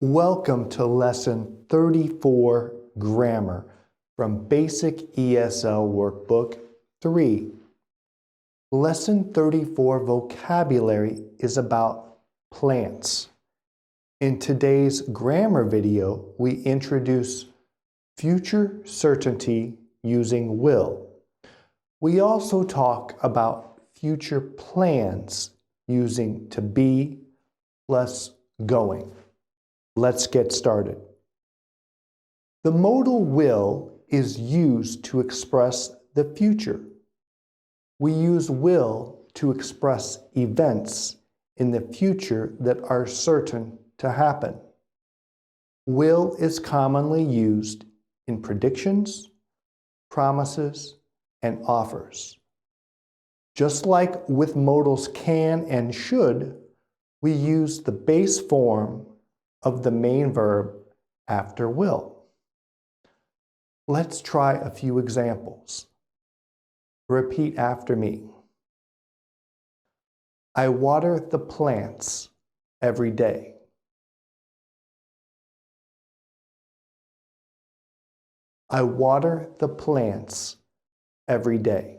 Welcome to Lesson 34, Grammar, from Basic ESL Workbook 3. Lesson 34, Vocabulary, is about plants. In today's grammar video, we introduce future certainty using will. We also talk about future plans using to be plus going. Let's get started. The modal will is used to express the future. We use will to express events in the future that are certain to happen. Will is commonly used in predictions, promises, and offers. Just like with modals can and should, we use the base form of the main verb after will. Let's try a few examples. Repeat after me. I water the plants every day. I water the plants every day.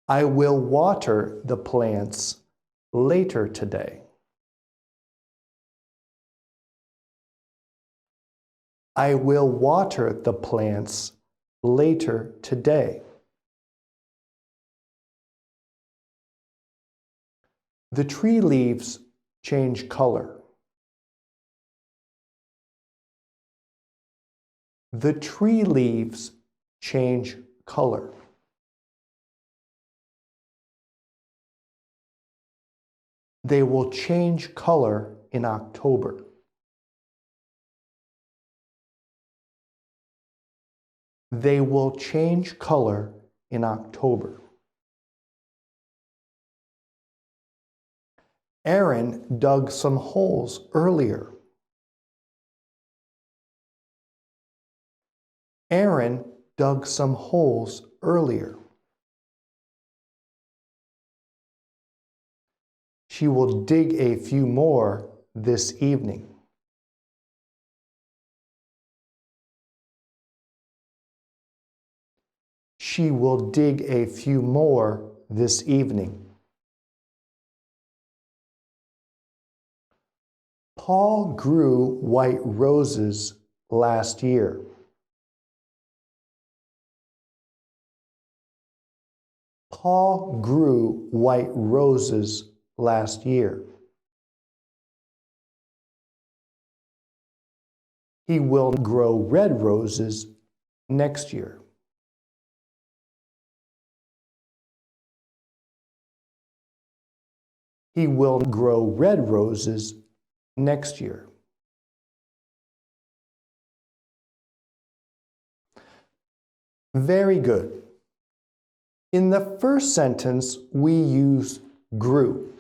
I will water the plants later today. I will water the plants later today. The tree leaves change color. The tree leaves change color. They will change color in October. They will change color in October. Aaron dug some holes earlier. Aaron dug some holes earlier. She will dig a few more this evening. She will dig a few more this evening. Paul grew white roses last year. Paul grew white roses last year. He will grow red roses next year. He will grow red roses next year. Very good. In the first sentence, we use grew,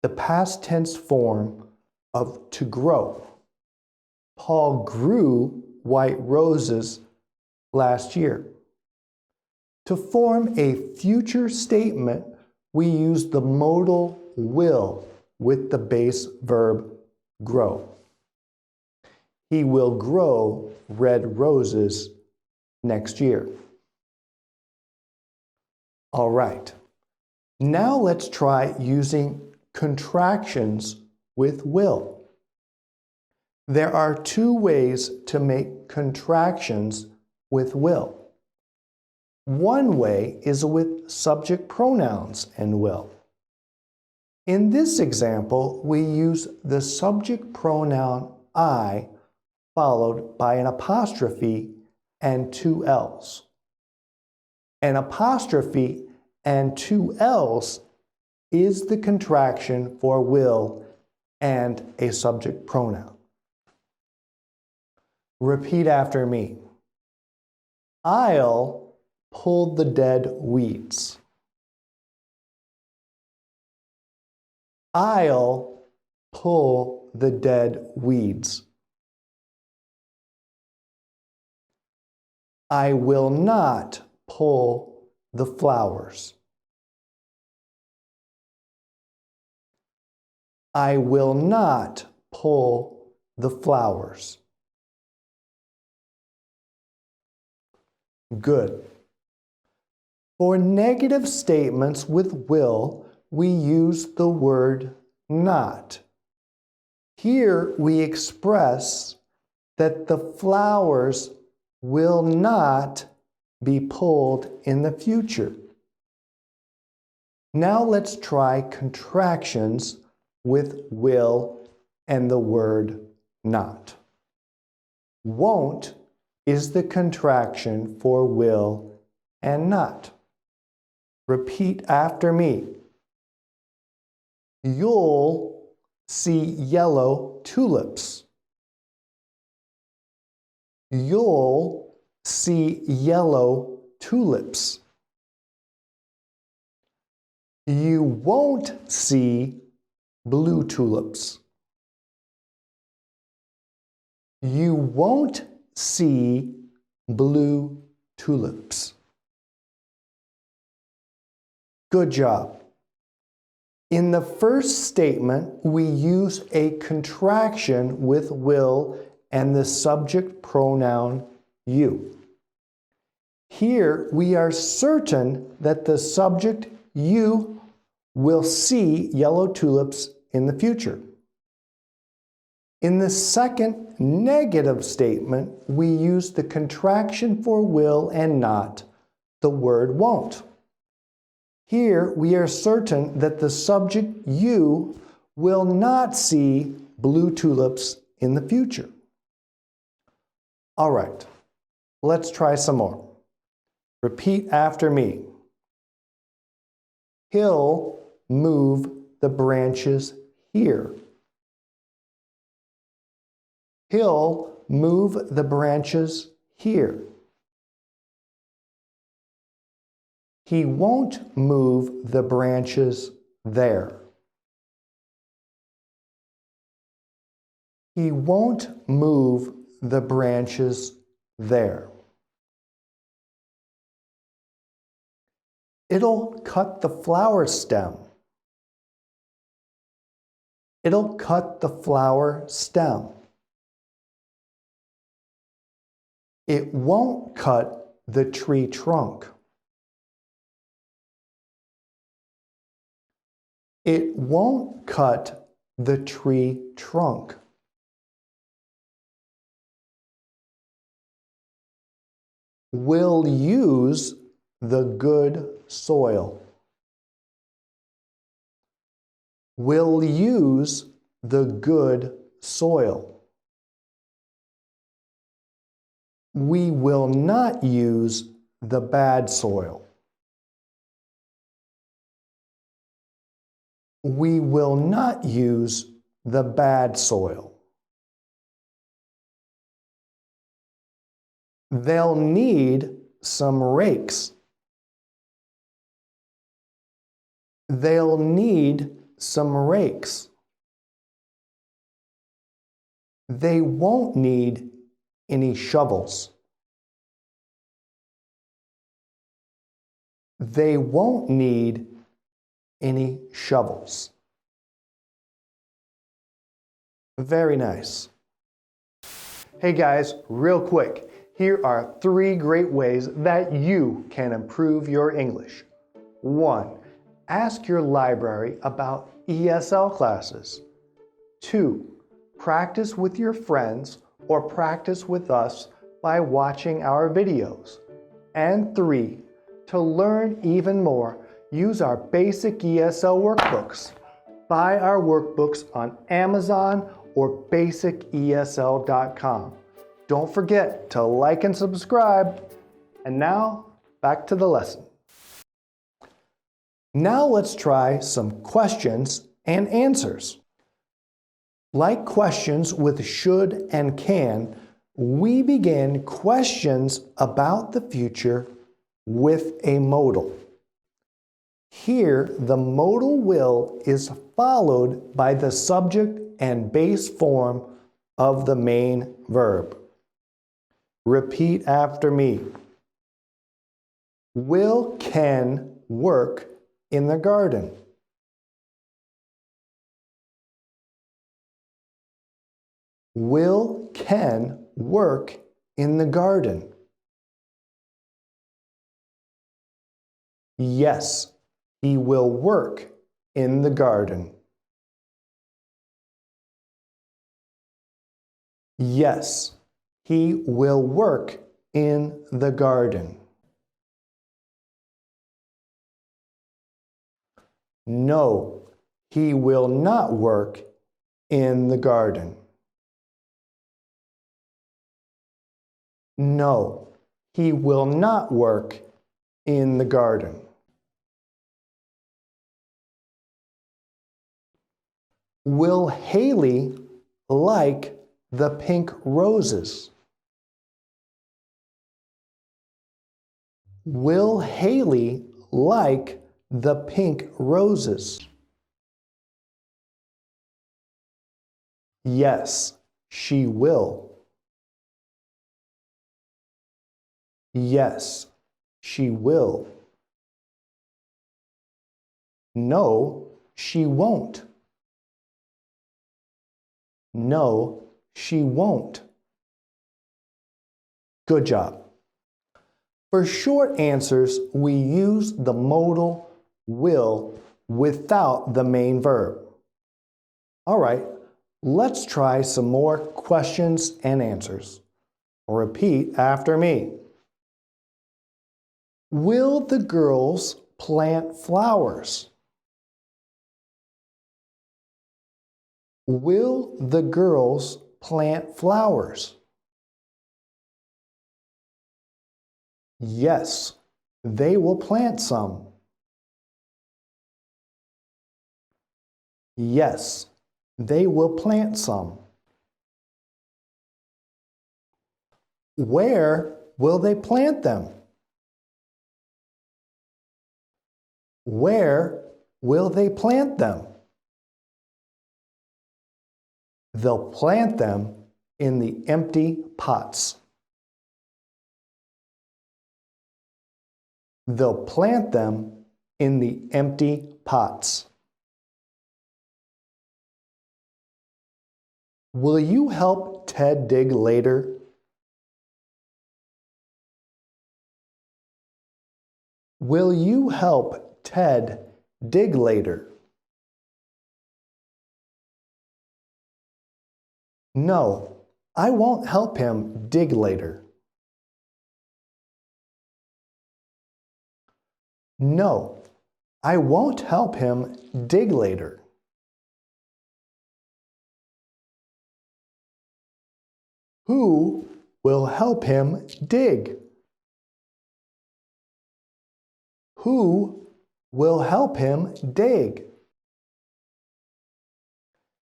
the past tense form of to grow. Paul grew white roses last year. To form a future statement, we use the modal will with the base verb grow. He will grow red roses next year. All right. Now let's try using contractions with will. There are two ways to make contractions with will. One way is with subject pronouns and will. In this example, we use the subject pronoun I followed by an apostrophe and two L's. An apostrophe and two L's is the contraction for will and a subject pronoun. Repeat after me. I'll pull the dead weeds. I'll pull the dead weeds. I will not pull the flowers. I will not pull the flowers. Good. For negative statements with will, we use the word not. Here we express that the flowers will not be pulled in the future. Now let's try contractions with will and the word not. Won't is the contraction for will and not. Repeat after me. You'll see yellow tulips. You'll see yellow tulips. You won't see blue tulips. You won't see blue tulips. Good job. In the first statement, we use a contraction with will and the subject pronoun you. Here, we are certain that the subject you will see yellow tulips in the future. In the second negative statement, we use the contraction for will and not, the word won't. Here, we are certain that the subject you will not see blue tulips in the future. All right, let's try some more. Repeat after me. He'll move the branches here. He'll move the branches here. He won't move the branches there. He won't move the branches there. It'll cut the flower stem. It'll cut the flower stem. It won't cut the tree trunk. It won't cut the tree trunk. We'll use the good soil. We'll use the good soil. We will not use the bad soil. We will not use the bad soil. They'll need some rakes. They'll need some rakes. They won't need any shovels. They won't need any shovels. Very nice. Hey guys, real quick, here are 3 great ways that you can improve your English. 1. Ask your library about ESL classes. 2. Practice with your friends or practice with us by watching our videos. And 3. To learn even more, use our basic ESL workbooks. Buy our workbooks on Amazon or basicesl.com. Don't forget to like and subscribe. And now, back to the lesson. Now let's try some questions and answers. Like questions with should and can, we begin questions about the future with a modal. Here, the modal will is followed by the subject and base form of the main verb. Repeat after me. Will Ken work in the garden? Will Ken work in the garden? Yes, he will work in the garden. Yes, he will work in the garden. No, he will not work in the garden. No, he will not work in the garden. Will Haley like the pink roses? Will Haley like the pink roses? Yes, she will. Yes, she will. No, she won't. No, she won't. Good job. For short answers, we use the modal will without the main verb. All right, let's try some more questions and answers. Repeat after me. Will the girls plant flowers? Will the girls plant flowers? Yes, they will plant some. Yes, they will plant some. Where will they plant them? Where will they plant them? They'll plant them in the empty pots. They'll plant them in the empty pots. Will you help Ted dig later? Will you help Ted dig later? No, I won't help him dig later. No, I won't help him dig later. Who will help him dig? Who will help him dig?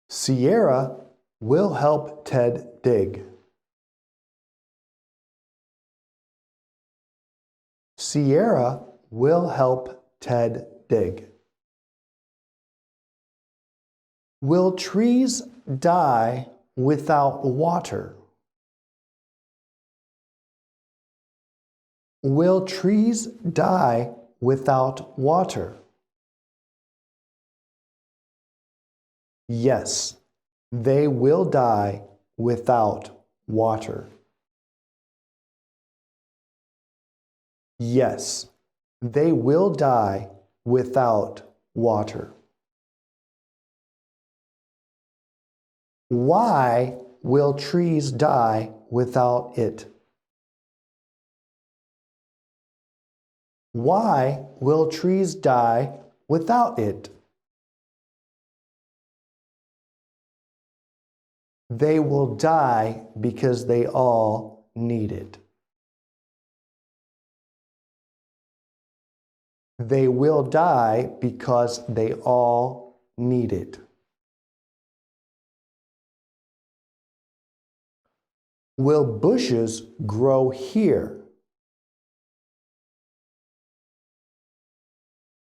Sierra will help Ted dig. Sierra will help Ted dig. Will trees die without water? Will trees die without water? Yes, they will die without water. Yes, they will die without water. Why will trees die without it? Why will trees die without it? They will die because they all need it. They will die because they all need it. Will bushes grow here?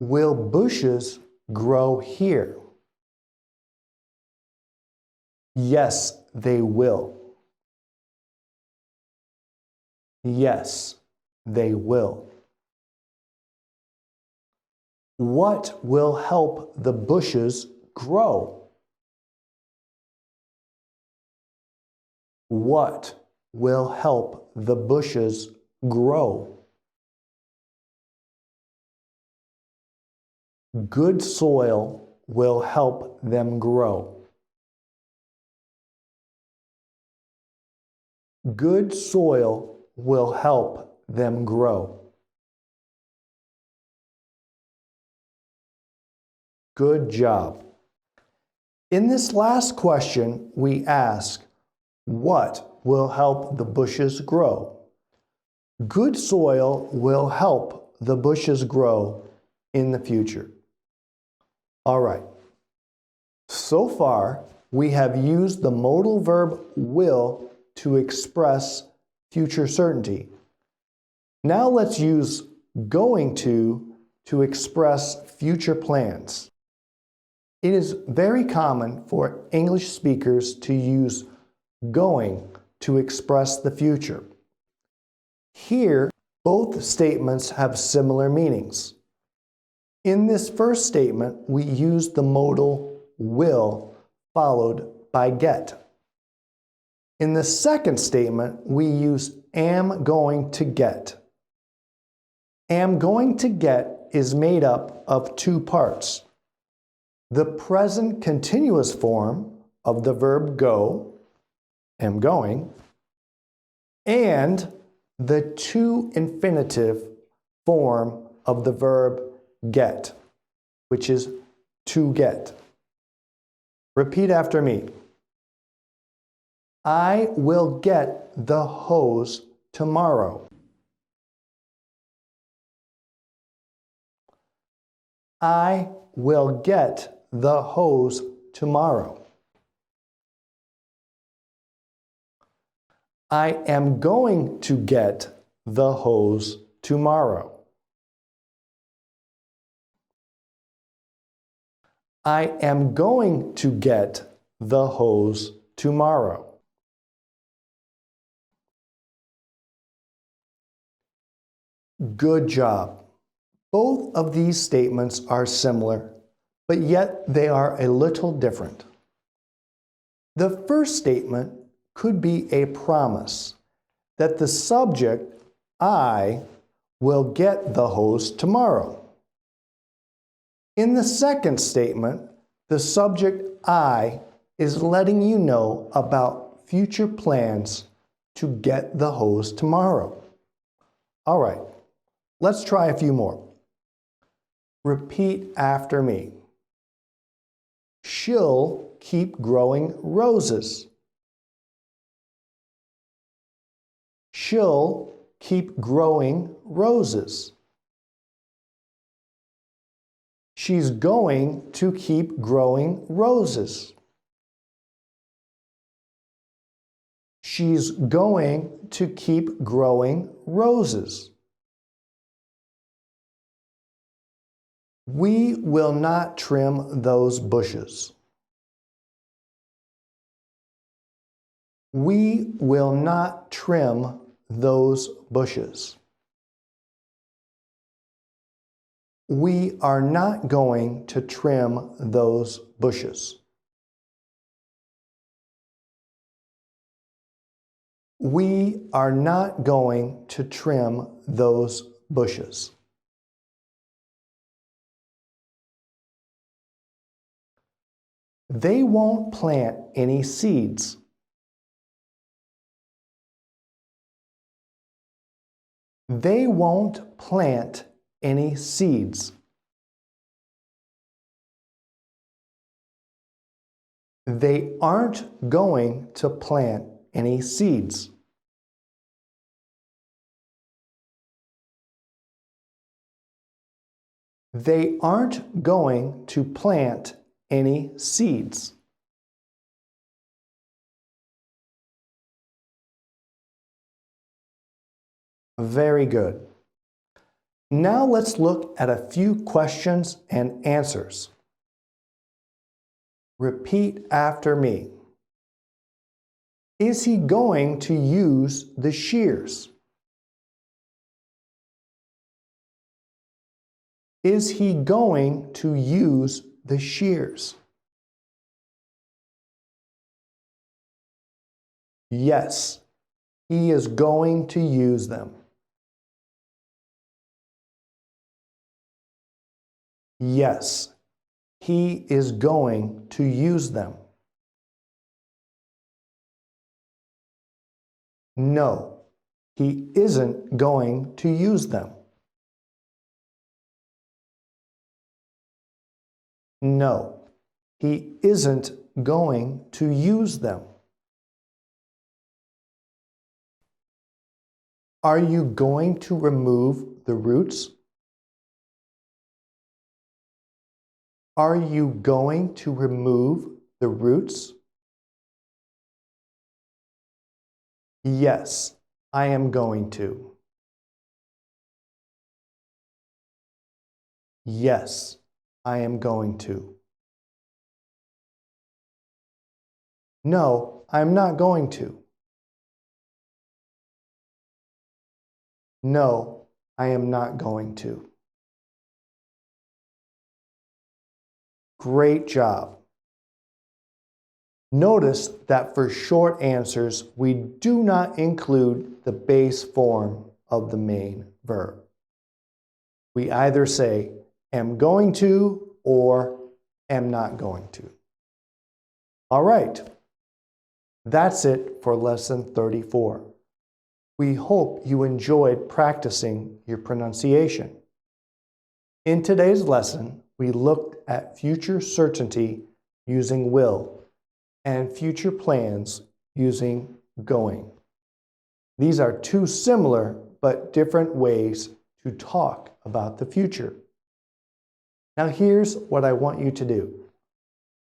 Will bushes grow here? Yes, they will. Yes, they will. What will help the bushes grow? What will help the bushes grow? Good soil will help them grow. Good soil will help them grow. Good job. In this last question, we ask, what will help the bushes grow? Good soil will help the bushes grow in the future. All right. So far, we have used the modal verb will to express future certainty. Now let's use going to express future plans. It is very common for English speakers to use going to express the future. Here, both statements have similar meanings. In this first statement, we use the modal will followed by get. In the second statement, we use am going to get. Am going to get is made up of two parts. The present continuous form of the verb go, am going, and the to infinitive form of the verb get, which is to get. Repeat after me. I will get the hose tomorrow. I will get the hose tomorrow. I am going to get the hose tomorrow. I am going to get the hose tomorrow. Good job. Both of these statements are similar, but yet they are a little different. The first statement could be a promise that the subject, I, will get the hose tomorrow. In the second statement, the subject, I, is letting you know about future plans to get the hose tomorrow. All right, let's try a few more. Repeat after me. She'll keep growing roses. She'll keep growing roses. She's going to keep growing roses. She's going to keep growing roses. We will not trim those bushes. We will not trim those bushes. We are not going to trim those bushes. We are not going to trim those bushes. They won't plant any seeds. They won't plant any seeds. They aren't going to plant any seeds. They aren't going to plant any seeds. Very good. Now let's look at a few questions and answers. Repeat after me. Is he going to use the shears? Is he going to use the shears? Yes, he is going to use them. Yes, he is going to use them. No, he isn't going to use them. No, he isn't going to use them. Are you going to remove the roots? Are you going to remove the roots? Yes, I am going to. Yes, I am going to. No, I'm not going to. No, I am not going to. Great job. Notice that for short answers, we do not include the base form of the main verb. We either say am going to or am not going to. All right, that's it for lesson 34. We hope you enjoyed practicing your pronunciation. In today's lesson, we looked at future certainty using will and future plans using going. These are two similar but different ways to talk about the future. Now here's what I want you to do.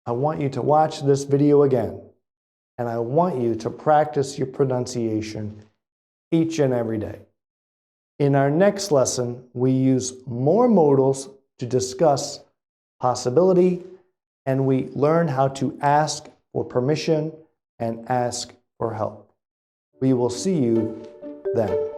I want you to watch this video again, and I want you to practice your pronunciation each and every day. In our next lesson, we use more modals to discuss possibility, and we learn how to ask for permission and ask for help. We will see you then.